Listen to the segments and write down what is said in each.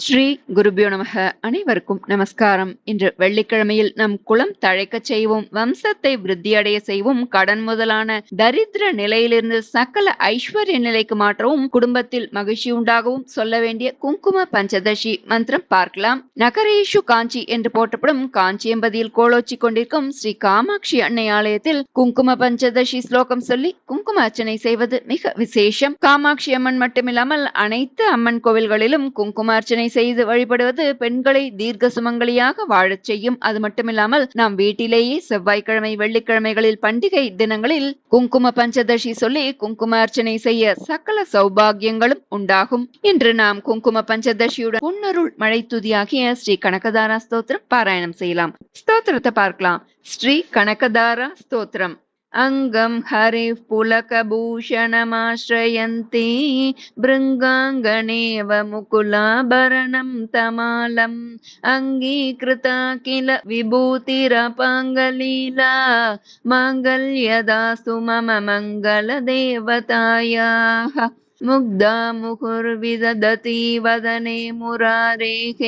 ஸ்ரீ குருபியோ நமக. அனைவருக்கும் நமஸ்காரம். இன்று வெள்ளிக்கிழமையில் நம் குலம் தழைக்கச் செய்வோம், வம்சத்தை விருத்தியடைய செய்வோம், கடன் முதலான தரித்திர நிலையிலிருந்து சகல ஐஸ்வர்ய நிலைக்கு மாற்றவும், குடும்பத்தில் மகிழ்ச்சி உண்டாகவும் சொல்ல வேண்டிய குங்கும பஞ்சதசி மந்திரம் பார்க்கலாம். நகரேஷு காஞ்சி என்று போற்றப்படும் காஞ்சியம்பதியில் கோலோச்சி கொண்டிருக்கும் ஸ்ரீ காமாட்சி அன்னை ஆலயத்தில் குங்கும பஞ்சதசி ஸ்லோகம் சொல்லி குங்கும அர்ச்சனை செய்வது மிக விசேஷம். காமாட்சி அம்மன் மட்டுமில்லாமல் அனைத்து அம்மன் கோவில்களிலும் குங்கும அர்ச்சனை செய்து வழிபடுவது பெண்களை தீர்க்க சுமங்கலியாக வாழச் செய்யும். அது மட்டுமில்லாமல் நாம் வீட்டிலேயே செவ்வாய்க்கிழமை வெள்ளிக்கிழமைகளில் பண்டிகை தினங்களில் குங்கும பஞ்சதசி சொல்லி குங்கும அர்ச்சனை செய்ய சகல சௌபாகியங்களும் உண்டாகும். இன்று நாம் குங்கும பஞ்சதசியுடன் புன்னருள் மழை துதியாகிய ஸ்ரீ கனகதாரா ஸ்தோத்திரம் பாராயணம் செய்யலாம். ஸ்தோத்திரத்தை பார்க்கலாம். ஸ்ரீ கனகதாரா ஸ்தோத்திரம். அங்கம் ஹரிः पुलकभूषणमाश्रयन्ति भृङ्गाङ्गनेव मुकुलाभरणं तमालम् अङ्गीकृता किल विभूतिरपाङ्गलीला माङ्गल्यदास्तु मम मङ्गलदेवतायाः मुग्धा मुहुर्विदधति वदने मुरारेः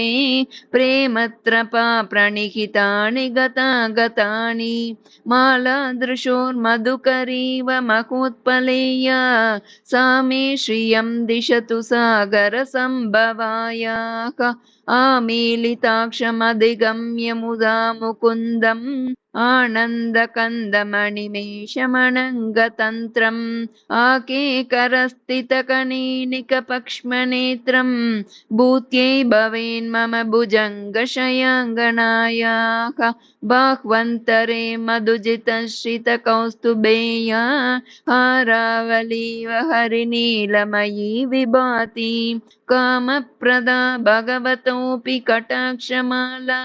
प्रेमत्रपा प्रणिहितानि गतागतानि मालादृशोर्मधुकरीव महोत्पलेया सा मे श्रियं दिशतु सागरसम्भवायाः आमीलिताक्षमधिगम्य मुदा मुकुन्दम् आनन्दकन्दमणिमेषमणङ्गतन्त्रम् आकेकरस्थितकनीनिकपक्ष्मनेत्रम् भूत्यै भवेन्मम भुजङ्गशयाङ्गनायाः बाह्वन्तरे मधुजितश्रितकौस्तुभेया हारावलीव हरिनीलमयी विभाति कामप्रदा भगवतोऽपि कटाक्षमाला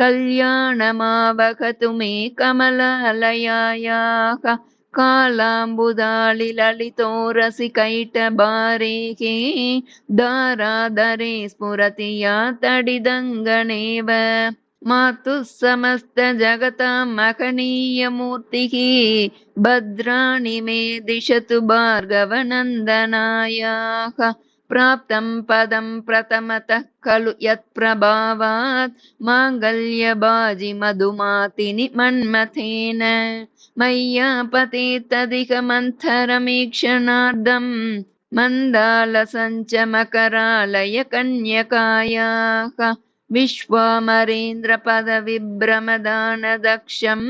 कल्याणमावहतु मे कमलालयायाः कालाम्बुदालिललितो रसिकैटभारेः दाराधरे स्फुरति या तडिदङ्गनेव मातुः समस्तजगतां महनीयमूर्तिः भद्राणि मे दिशतु भार्गवनन्दनायाः प्राप्तं पदं प्रथमतः खलु यत्प्रभावात् माङ्गल्यबाजि मधुमातिनि मन्मथेन मय्या पतेत्तदिह मन्थरमीक्षणार्धम् मन्दालसञ्च मकरालय कन्यकायाः विश्वामरेन्द्रपदविभ्रमदानदक्षम्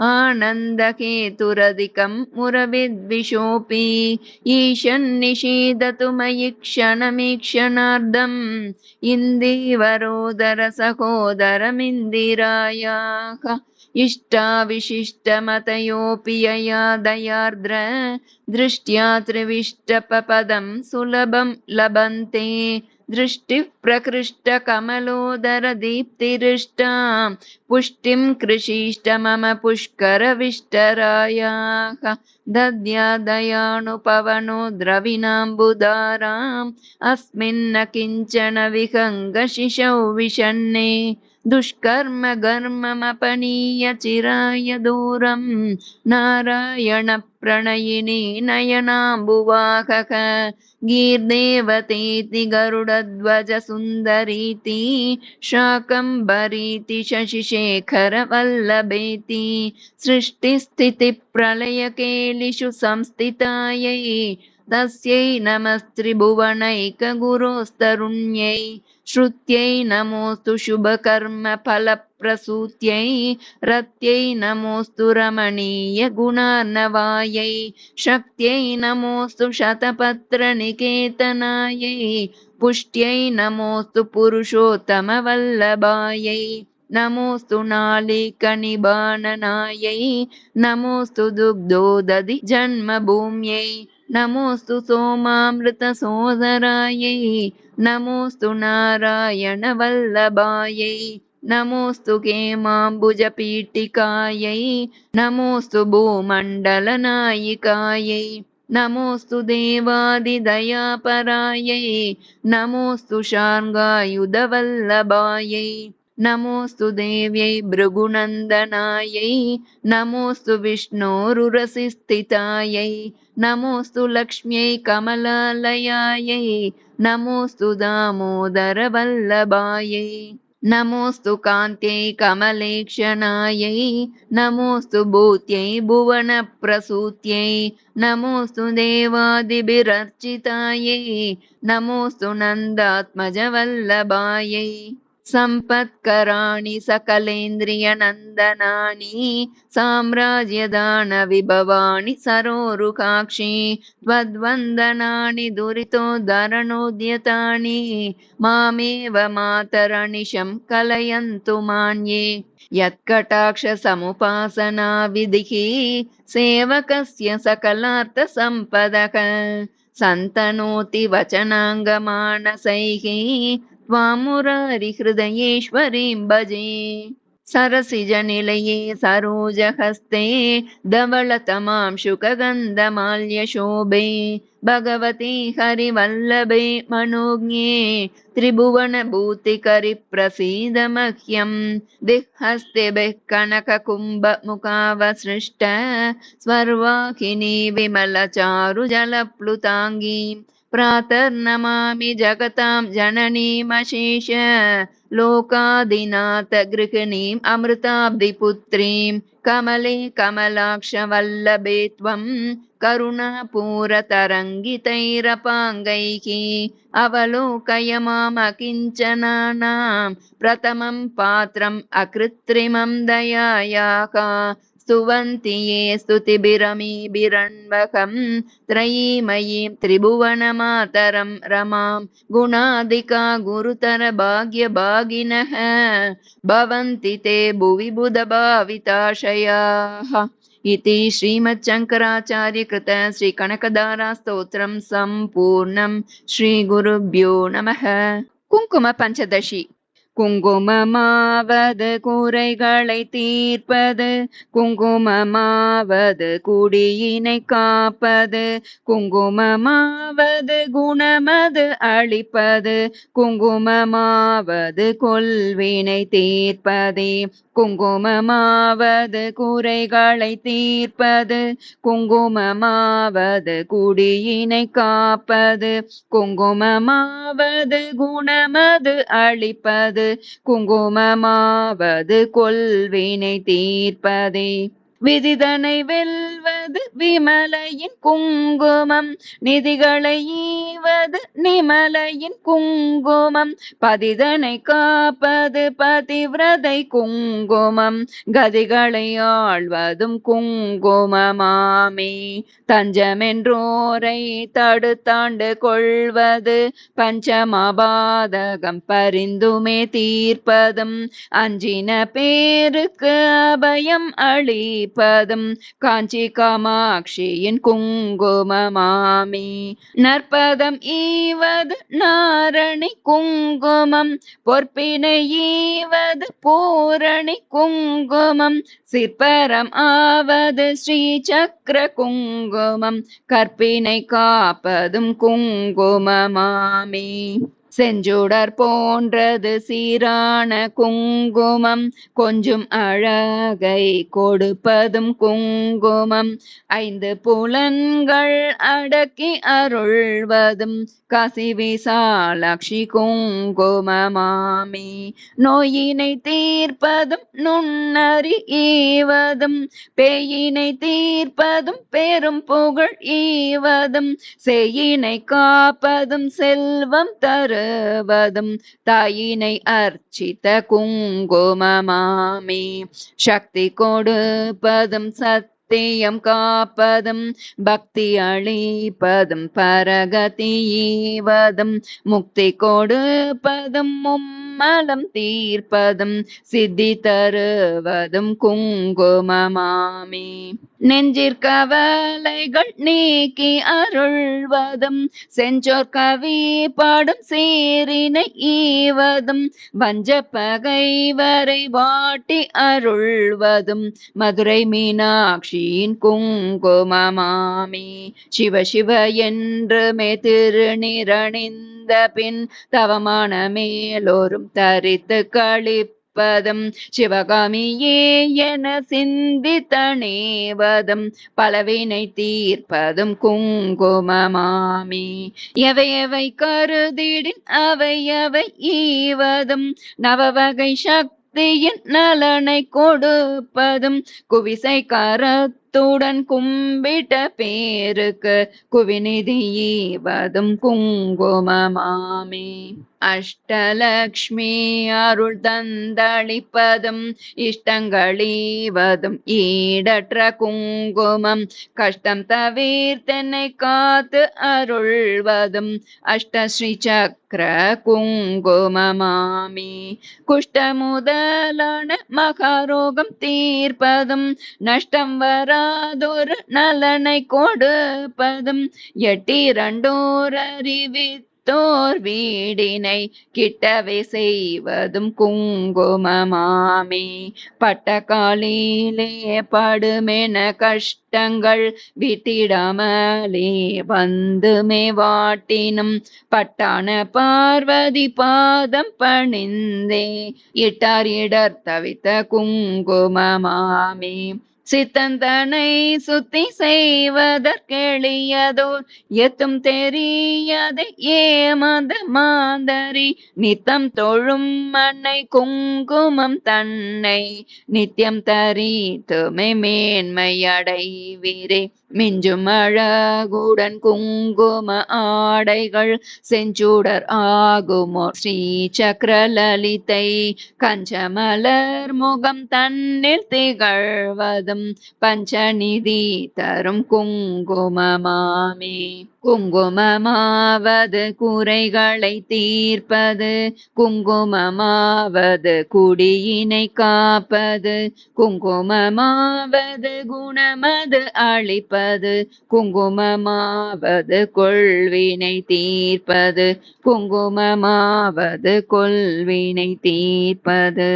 आनन्दहेतुरधिकं मुरविद्विषोऽपि ईशन्निषीदतु मयि क्षणमीक्षणार्धम् इन्दीवरोदर सहोदरमिन्दिरायाः इष्टाविशिष्टमतयोऽपि यया दयार्द्र दृष्ट्या त्रिविष्टपपदं सुलभं लभन्ते दृष्टिः प्रकृष्टकमलोदरदीप्तिरिष्टां पुष्टिं कृषीष्ट मम पुष्करविष्टरायाः दद्यादयानुपवनो द्रविणाम्बुधाराम् अस्मिन्न किञ्चन विहङ्गशिशौ विषण्णे दुष्कर्म गर्ममपनीय चिराय दूरं नारायण प्रणयिनी नयनाम्बुवाहः गीर्देवतेति गरुडध्वज सुन्दरीति शाकम्भरीति शशिशेखरवल्लभेति सृष्टिस्थितिप्रलयकेलिषु संस्थितायै तस्यै नमस्त्रिभुवनैकगुरोस्तरुण्यै श्रुत्यै नमोऽस्तु शुभकर्मफलप्रसूत्यै रत्यै नमोऽस्तु रमणीयगुणार्णवायै शक्त्यै नमोऽस्तु शतपत्रनिकेतनायै पुष्ट्यै नमोऽस्तु पुरुषोत्तमवल्लभायै नमोऽस्तु नालिकनिबाणनायै नमोऽस्तु दुग्धोदधि जन्मभूम्यै नमोऽस्तु सोमामृतसोदरायै नमोऽस्तु नारायणवल्लभायै नमोऽस्तु हेमाम्बुजपीठिकायै नमोऽस्तु भूमण्डलनायिकायै नमोऽस्तु देवादिदयापरायै नमोऽस्तु शार्ङ्गायुधवल्लभायै नमोऽस्तु देव्यै भृगुनन्दनायै नमोऽस्तु विष्णोरुरसिस्थितायै नमोऽस्तु लक्ष्म्यै कमलालयायै நமோஸ்து தாமோதர வல்லபாயை நமோஸ்து காந்தை கமலேக்ஷணாயை நமோஸ்து பூத்யை புவன பிரசூத்யை நமோஸ்து தேவாதிபிரர்ச்சிதாயை நமோஸ்து நந்தாத்மஜ வல்லபாயை சம்பத்கராணி சகலேந்திரிய நந்தனானி சாம்ராஜ்யதான விபவானி சரோருகாக்ஷி த்வத்வந்தனானி துரிதோதரணோத்யதானி மாமேவ மாதரணிஷம் கலயந்து மான்யே யத்கடாக்ஷ சமுபாசனா விதிஹி சேவகஸ்ய சகலார்த்த சம்பதக சந்தனோதி வச்சனாங்கமானசைஹி त्वामुरारिहृदयेश्वरीं भजे सरसिजनिलये सरोजहस्ते धवलतमां शुकगन्धमाल्यशोभे भगवती हरिवल्लभे मनोज्ञे त्रिभुवनभूतिकरिप्रसीद मह्यं दिह्हस्तेभिः कनककुम्भमुखावसृष्ट स्वर्वाहिनी विमलचारुजलप्लुताङ्गी प्रातर्नमामि जगतां जननीमशेष लोकादिनाथ गृहिणीम् अमृताब्धिपुत्रीं कमले कमलाक्षवल्लभे त्वं करुणापूरतरङ्गितैरपाङ्गैः अवलोकय मामकिञ्चनानां प्रथमं पात्रम् अकृत्रिमं दयायाः स्तुवन्ति ये स्तुतिभिरमीभिरन्वहं त्रयीमयीं त्रिभुवनमातरं रमां गुणाधिका गुरुतर भाग्यभागिनः भवन्ति ते भुवि बुधभाविताशयाः इति श्रीमच्छङ्कराचार्यकृत श्रीकनकदारास्तोत्रं सम्पूर्णं श्रीगुरुभ्यो नमः कुङ्कुम पञ्चदशी குங்குமமாவது குறைகளை தீர்ப்பது குங்குமமாவது குடியினை காப்பது குங்குமமாவது குணமது அளிப்பது குங்குமமாவது கொல்வினை தீர்ப்பதே குங்குமமாவது குறைகளை தீர்ப்பது குங்குமமாவது குடியினை காப்பது குங்குமமாவது குணமது அளிப்பது குங்குமமாவது கொல்வினை தீர்ப்பதே விதிதனை வெல்வது விமலையின் குங்குமம் நிதிகளை ஈவது நிமலையின் குங்குமம் பதிதனை காப்பது பதிவிரதை குங்குமம் கதிகளை ஆழ்வதும் குங்குமமாமே தஞ்சமென்றோரை தடுத்தாண்டு கொள்வது பஞ்சமபாதகம் பரிந்துமே தீர்ப்பதும் அஞ்சின பேருக்கு அபயம் அளிப்பதும் காஞ்சி காமாட்சியின் குங்குமமாமே நற்பதம் ஈவது நாரணி குங்குமம் பொற்பினை ஈவது பூரணி குங்குமம் சிற்பரம் ஆவது ஸ்ரீ சக்கர குங்குமம் கற்பினை காப்பதும் குங்குமமாமே செஞ்சுடர் போன்றது சீரான குங்குமம் கொஞ்சம் அழகை கொடுப்பதும் குங்குமம் ஐந்து புலன்கள் அடக்கி அருள்வதும் காசி விசாலாட்சி குங்குமமாமே நோயினை தீர்ப்பதும் நுண்ணறி ஈவதும் பேயினை தீர்ப்பதும் பெரும் புகழ் ஈவதும் செய்யினை காப்பதும் செல்வம் தருவதும் தாயினை அர்ச்சித்த குங்குமமாமே சக்தி கொடுப்பதும் சத்தியம் காப்பதும் பக்தி அளிப்பதும் பரகதி ஈவதும் முக்தி கொடுப்பதும் மும்மலம் தீர்ப்பதும் சித்தி தருவதும் குங்குமமாமே நெஞ்சிற்கவலைகள் நீக்கி அருள்வதும் செஞ்சோர் கவி பாடும் சீரினை ஈவதும் வஞ்ச பகைவரை வாட்டி அருள்வதும் மதுரை மீனாட்சியின் குங்குமமாமே சிவ சிவ என்றுமே திருநிரணிந்த பின் தவமான மேலோரும் தரித்து களிப்ப கொடுப்பதும் சிவகாமியே என சிந்தித்தனேவதும் பலவினை தீர்ப்பதும் குங்குமமாமே. எவை எவை கருதிடின் அவை அவை ஈவதும் நவவகை சக்தியின் நலனை கொடுப்பதும் குவிசை கரத்துடன் கும்பிட்ட பேருக்கு குவிநிதி ஈவதும் குங்குமமாமே. அஷ்டலக்ஷ்மி அருள் தந்தளிப்பதும் இஷ்டங்களீவதும் ஈடற்ற குங்குமம் கஷ்டம் தவிர்த்தென்னை காத்து அருள்வதும் அஷ்டஸ்ரீ சக்கர குங்குமமாமே. குஷ்ட முதலான மகாரோகம் தீர்ப்பதும் நஷ்டம் வராதொரு நலனை கொடுப்பதும் எட்டிரண்டோர் அறிவித்தோர் வீடினை கிட்டவே செய்வதும் குங்குமமாமே. பட்ட காலிலே படுமென கஷ்டங்கள் விட்டிடாமலே வந்துமே வாட்டினும் பட்டான பார்வதி பாதம் பணிந்தே இட்டார் இடர் தவித்த குங்குமமாமே. சித்தந்தனை சுத்தி செய்வதற்கெளியதோர் எத்தும் தெரியாத ஏமாந்த மாந்தரி நித்தம் தொழும் மண்ணை குங்குமம் தன்னை நித்தியம் தரித்துமை மேன்மை அடைவீரே. மிஞ்சும் அழகுடன் குங்கும ஆடைகள் செஞ்சுடர் ஆகுமோ ஸ்ரீ சக்கரலலிதை கஞ்சமலர் முகம் தன்னில் திகழ்வதும் பஞ்சநிதி தரும் குங்குமமாமே. குங்குமமாவது குறைகளை தீர்ப்பது குங்குமமாவது குடியினை காப்பது குங்குமமாவது குணமது அளிப்பது குங்குமமாவது கொள்வினை தீர்ப்பது குங்குமமாவது கொள்வினை தீர்ப்பது.